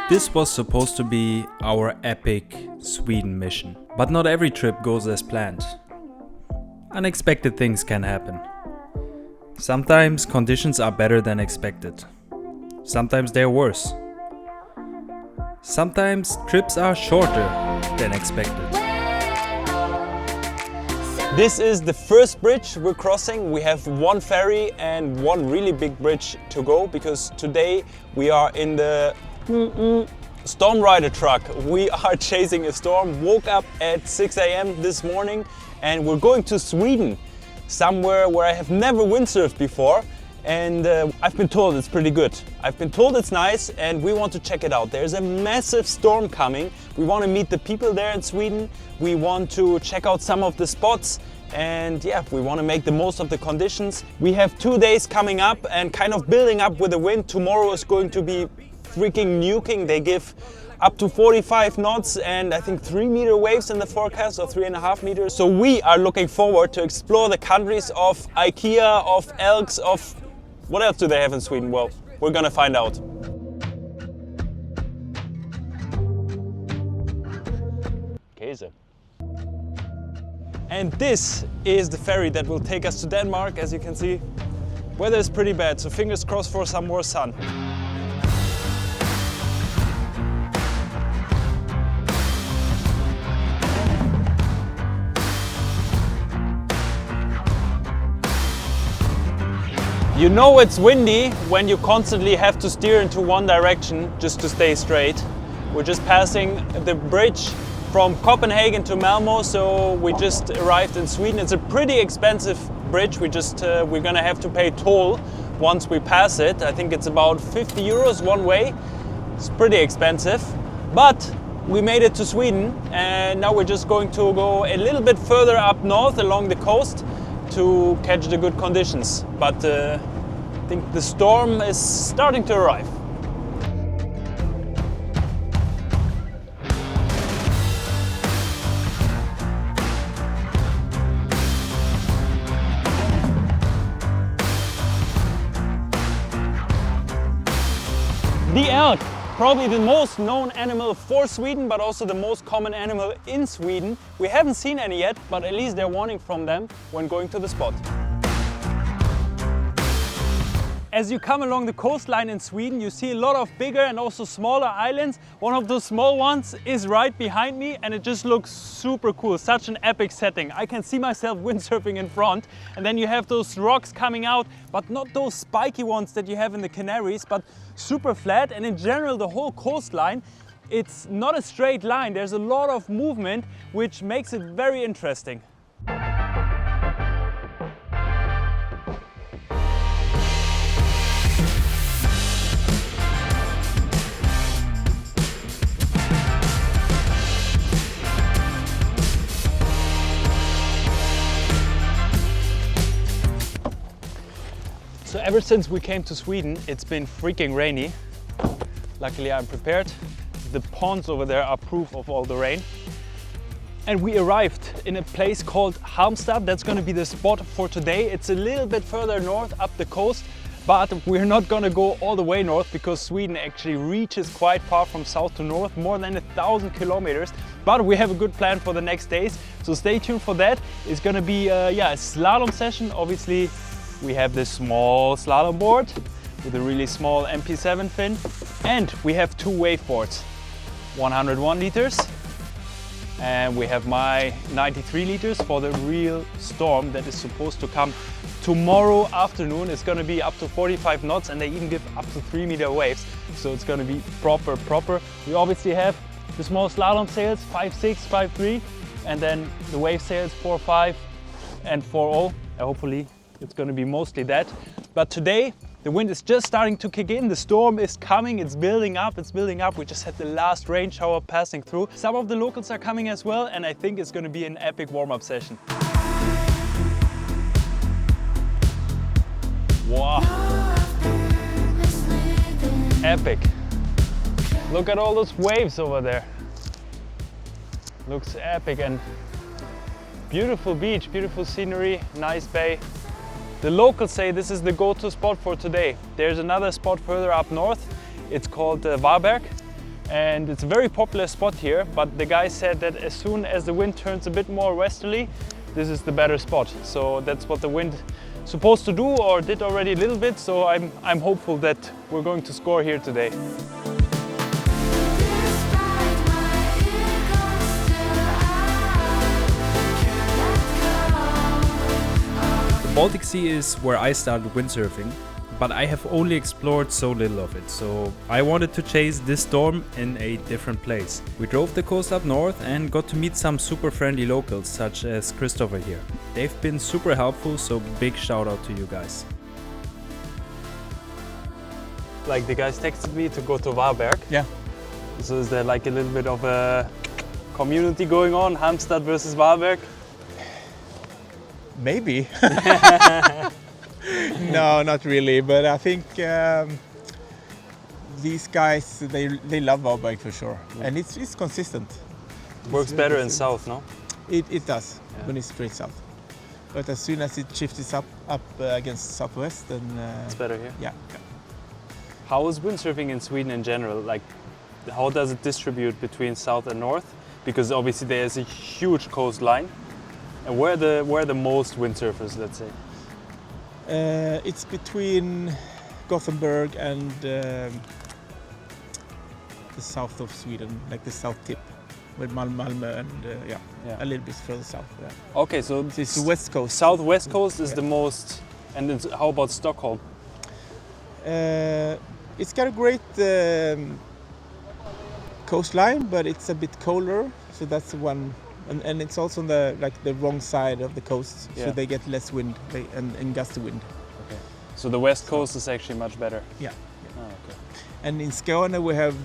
This was supposed to be our epic Sweden mission, but not every trip goes as planned. Unexpected things can happen. Sometimes conditions are better than expected. Sometimes they're worse. Sometimes trips are shorter than expected. This is the first bridge we're crossing. We have one ferry and one really big bridge to go because today we are in the storm rider truck. We are chasing a storm. Woke up at 6 a.m. this morning and we're going to Sweden, somewhere where I have never windsurfed before. And I've been told it's pretty good. I've been told it's nice and we want to check it out. There's a massive storm coming. We want to meet the people there in Sweden. We want to check out some of the spots and yeah, we want to make the most of the conditions. We have 2 days coming up and kind of building up with the wind. Tomorrow is going to be freaking nuking. They give up to 45 knots and I think 3-meter waves in the forecast, or 3.5 meters. So we are looking forward to explore the countries of IKEA, of Elks, of what else do they have in Sweden? Well, we're gonna find out. Käse. And this is the ferry that will take us to Denmark. As you can see, weather is pretty bad, so fingers crossed for some more sun. You know it's windy when you constantly have to steer into one direction just to stay straight. We're just passing the bridge from Copenhagen to Malmö, so we just arrived in Sweden. It's a pretty expensive bridge. We're gonna have to pay toll once we pass it. I think it's about 50 euros one way. It's pretty expensive, but we made it to Sweden and now we're just going to go a little bit further up north along the coast to catch the good conditions. But I think the storm is starting to arrive. The elk, probably the most known animal for Sweden, but also the most common animal in Sweden. We haven't seen any yet, but at least they're warning from them when going to the spot. As you come along the coastline in Sweden, you see a lot of bigger and also smaller islands. One of those small ones is right behind me and it just looks super cool. Such an epic setting. I can see myself windsurfing in front, and then you have those rocks coming out, but not those spiky ones that you have in the Canaries, but super flat. And in general, the whole coastline, it's not a straight line. There's a lot of movement, which makes it very interesting. So ever since we came to Sweden, it's been freaking rainy. Luckily I'm prepared. The ponds over there are proof of all the rain. And we arrived in a place called Halmstad. That's going to be the spot for today. It's a little bit further north up the coast, but we're not going to go all the way north because Sweden actually reaches quite far from south to north, more than 1,000 kilometers. But we have a good plan for the next days, so stay tuned for that. It's going to be a slalom session. Obviously, we have this small slalom board with a really small MP7 fin, and we have 2 waveboards, 101 liters, and we have my 93 liters for the real storm that is supposed to come tomorrow afternoon. It's going to be up to 45 knots and they even give up to 3-meter waves, so it's going to be proper. We obviously have the small slalom sails, 5.6, 5.3, and then the wave sails 4.5 and 4.0. Hopefully it's going to be mostly that. But today the wind is just starting to kick in. The storm is coming, it's building up. We just had the last rain shower passing through. Some of the locals are coming as well, and I think it's going to be an epic warm-up session. Wow! Epic! Look at all those waves over there. Looks epic, and beautiful beach, beautiful scenery, nice bay. The locals say this is the go-to spot for today. There's another spot further up north It's called Varberg, and it's a very popular spot here, but the guy said that as soon as the wind turns a bit more westerly, this is the better spot. So that's what the wind is supposed to do, or did already a little bit, so I'm hopeful that we're going to score here today. The Baltic Sea is where I started windsurfing, but I have only explored so little of it, so I wanted to chase this storm in a different place. We drove the coast up north and got to meet some super friendly locals, such as Christopher here. They've been super helpful, so big shout out to you guys. Like the guys texted me to go to Varberg. Yeah. So is there like a little bit of a community going on, Halmstad versus Varberg? Maybe. No, not really. But I think these guys they love Varberg for sure, and it's consistent. Works better in south, no? It does when it's straight south. But as soon as it shifts up against southwest, then It's better here. Yeah. How is windsurfing in Sweden in general? Like, how does it distribute between south and north? Because obviously there's a huge coastline. And where are the most windsurfers, let's say? It's between Gothenburg and the south of Sweden, like the south tip, with Malmö and a little bit further south. Yeah. Okay, so it's the west coast. Southwest coast is the most. And how about Stockholm? It's got a great coastline, but it's a bit colder, so that's one. And it's also on the wrong side of the coast, so they get less wind and gusty wind. Okay. So the west coast is actually much better. Yeah. Oh, okay. And in Skåne we have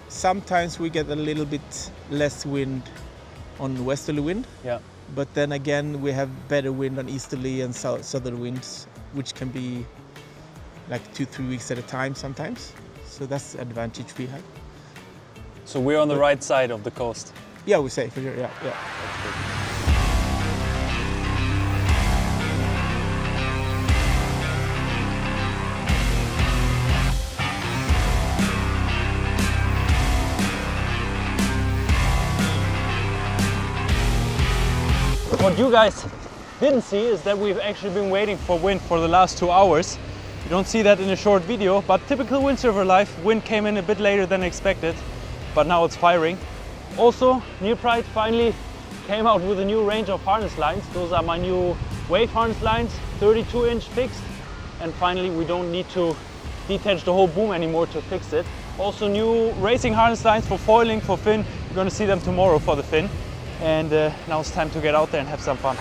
sometimes we get a little bit less wind on westerly wind. Yeah. But then again we have better wind on easterly and southern winds, which can be like 2-3 weeks at a time sometimes. So that's the advantage we have. So we're on the right side of the coast. Yeah, we say for sure. Yeah. That's good. What you guys didn't see is that we've actually been waiting for wind for the last 2 hours. You don't see that in a short video, but typical windsurfer life, wind came in a bit later than expected, but now it's firing. Also, Neilpryde finally came out with a new range of harness lines. Those are my new wave harness lines, 32-inch fixed, and finally we don't need to detach the whole boom anymore to fix it. Also new racing harness lines for foiling, for fin. You're going to see them tomorrow for the fin. And now it's time to get out there and have some fun.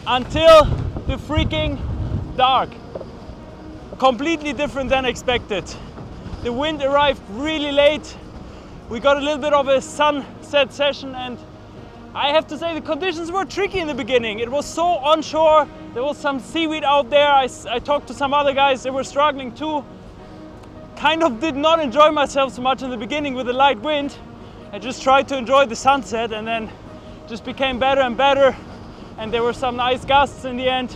Until the freaking dark. Completely different than expected. The wind arrived really late. We got a little bit of a sunset session and I have to say the conditions were tricky in the beginning. It was so onshore, there was some seaweed out there. I talked to some other guys, they were struggling too. Kind of did not enjoy myself so much in the beginning with the light wind. I just tried to enjoy the sunset and then just became better and better. And there were some nice gusts in the end.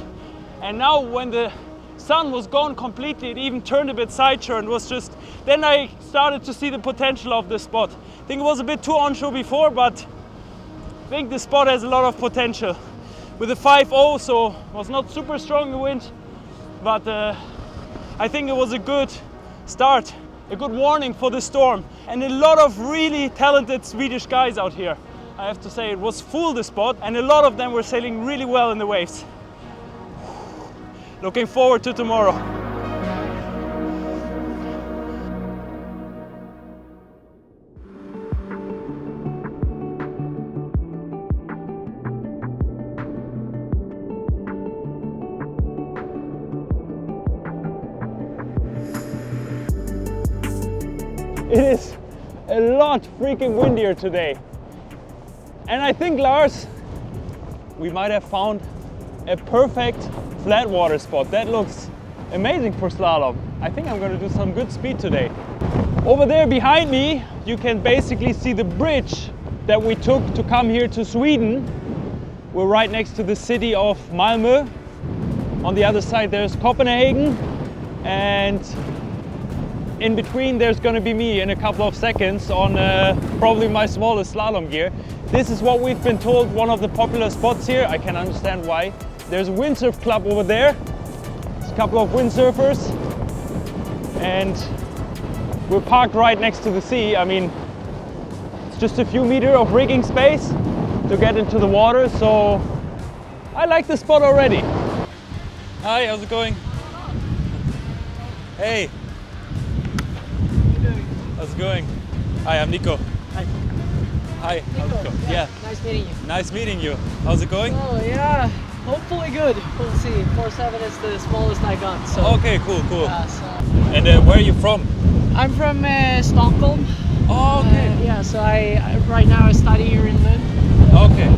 And now when the sun was gone completely, it even turned a bit sideshore and was just, then I started to see the potential of the spot. I think it was a bit too onshore before, but I think the spot has a lot of potential. With a 5.0, so was not super strong the wind, but I think it was a good start, a good warning for the storm. And a lot of really talented Swedish guys out here. I have to say it was full the spot and a lot of them were sailing really well in the waves. Looking forward to tomorrow. It is a lot freaking windier today. And I think, Lars, we might have found a perfect flat water spot. That looks amazing for slalom. I think I'm going to do some good speed today. Over there behind me, you can basically see the bridge that we took to come here to Sweden. We're right next to the city of Malmö. On the other side there's Copenhagen, and in between there's going to be me in a couple of seconds on probably my smallest slalom gear. This is what we've been told, one of the popular spots here. I can understand why. There's a windsurf club over there. There's a couple of windsurfers. And we're parked right next to the sea. I mean, it's just a few meters of rigging space to get into the water. So I like the spot already. Hi, how's it going? Hey. How's it going? Hi, I'm Nico. Hi. Hi, how's it going? Yeah. Nice meeting you. Nice meeting you. How's it going? Oh yeah, hopefully good. We'll see. 4.7 is the smallest I got. So. Okay, cool. So. And where are you from? I'm from Stockholm. Oh, okay. Yeah, so I right now I study here in Lund. Okay.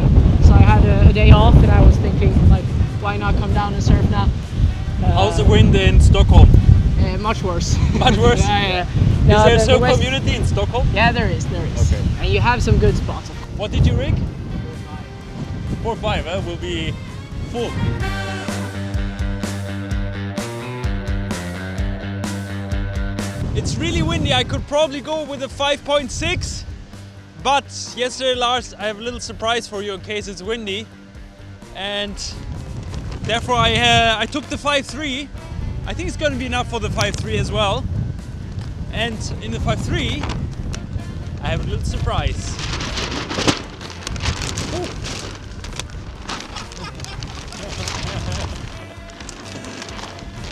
So I had a day off and I was thinking like, why not come down and surf now? How's the wind in Stockholm? Much worse. Much worse? Yeah. Is there a surf community in Stockholm? Yeah, there is. Okay. And you have some good spots. What did you rig? 4.5, will be full. It's really windy. I could probably go with a 5.6, but yesterday, Lars, I have a little surprise for you in case it's windy, and therefore I took the 5.3. I think it's going to be enough for the 5.3 as well. And in the 5.3, I have a little surprise.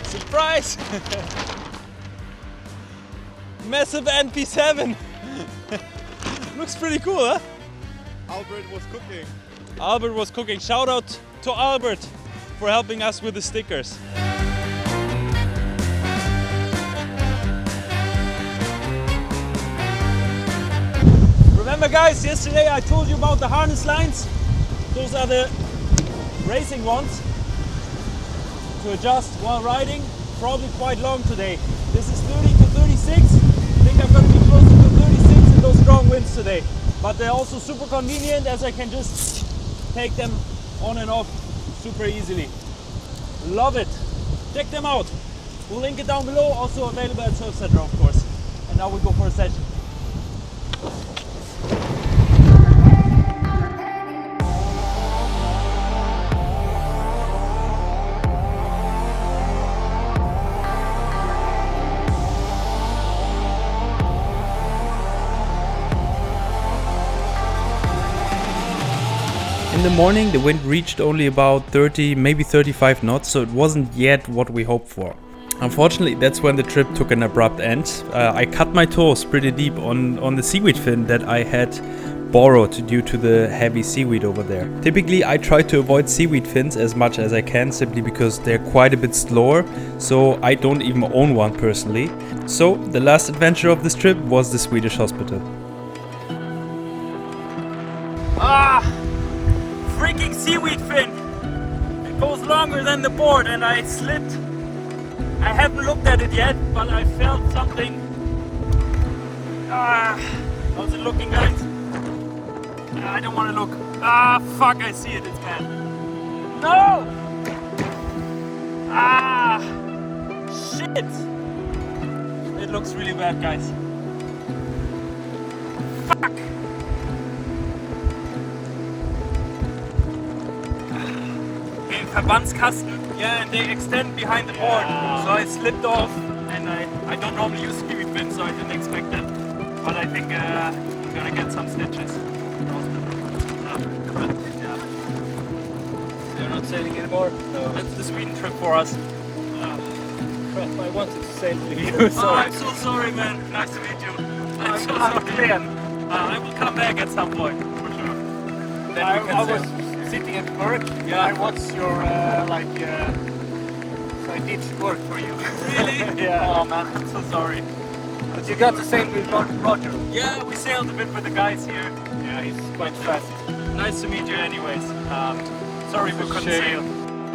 Surprise! Massive NP7. Looks pretty cool, huh? Albert was cooking. Albert was cooking. Shout out to Albert for helping us with the stickers. Remember guys, yesterday I told you about the Harnesslines. Those are the racing ones to adjust while riding. Probably quite long today. This is 30 to 36. I think I'm going to be closer to 36 in those strong winds today. But they're also super convenient as I can just take them on and off super easily. Love it. Check them out. We'll link it down below. Also available at Surfshop, of course. And now we go for a session. In the morning the wind reached only about 30, maybe 35 knots, so it wasn't yet what we hoped for. Unfortunately, that's when the trip took an abrupt end. I cut my toes pretty deep on the seaweed fin that I had borrowed due to the heavy seaweed over there. Typically I try to avoid seaweed fins as much as I can, simply because they're quite a bit slower, so I don't even own one personally. So the last adventure of this trip was the Swedish hospital. seaweed fin. It goes longer than the board and I slipped. I haven't looked at it yet, but I felt something. How's it looking, guys? I don't want to look. Fuck, I see it, it's bad. No! Shit! It looks really bad, guys. Fuck! Okay, Verbandskasten. Yeah, and they extend behind the board. So I slipped off, and I don't normally use seaweed fin, so I didn't expect that. But I think I'm gonna get some stitches. You're not sailing anymore? No. That's the Sweden trip for us. Crap, I wanted to sail with you. I'm so sorry, man. Nice to meet you. I'm so sorry. Prien. I will come back at some point, for sure. Then I we can was sail. sitting at work. Yeah. I watched your so I did work for you. Really? Yeah. Oh man, I'm so sorry. But you got to sail with Roger. Yeah, we sailed a bit with the guys here. Yeah, he's quite fast. Nice to meet you anyways. Sorry we couldn't sail.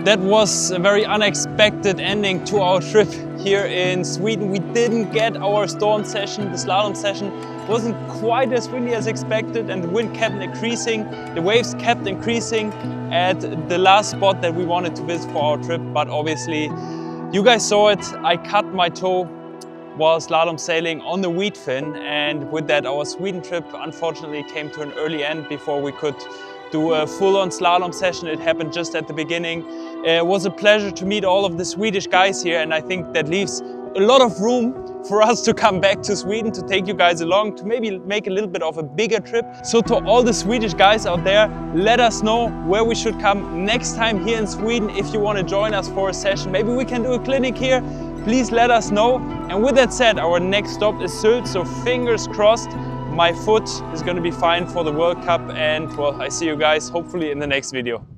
That was a very unexpected ending to our trip here in Sweden. We didn't get our storm session. The slalom session wasn't quite as windy as expected and the wind kept increasing. The waves kept increasing at the last spot that we wanted to visit for our trip. But obviously, you guys saw it. I cut my toe while slalom sailing on the wheat fin, and with that our Sweden trip unfortunately came to an early end before we could do a full-on slalom session. It happened just at the beginning. It was a pleasure to meet all of the Swedish guys here, and I think that leaves a lot of room for us to come back to Sweden, to take you guys along, to maybe make a little bit of a bigger trip. So to all the Swedish guys out there, let us know where we should come next time here in Sweden. If you want to join us for a session, maybe we can do a clinic here. Please let us know. And with that said, our next stop is Sylt, so fingers crossed my foot is going to be fine for the World Cup, and well, I see you guys hopefully in the next video.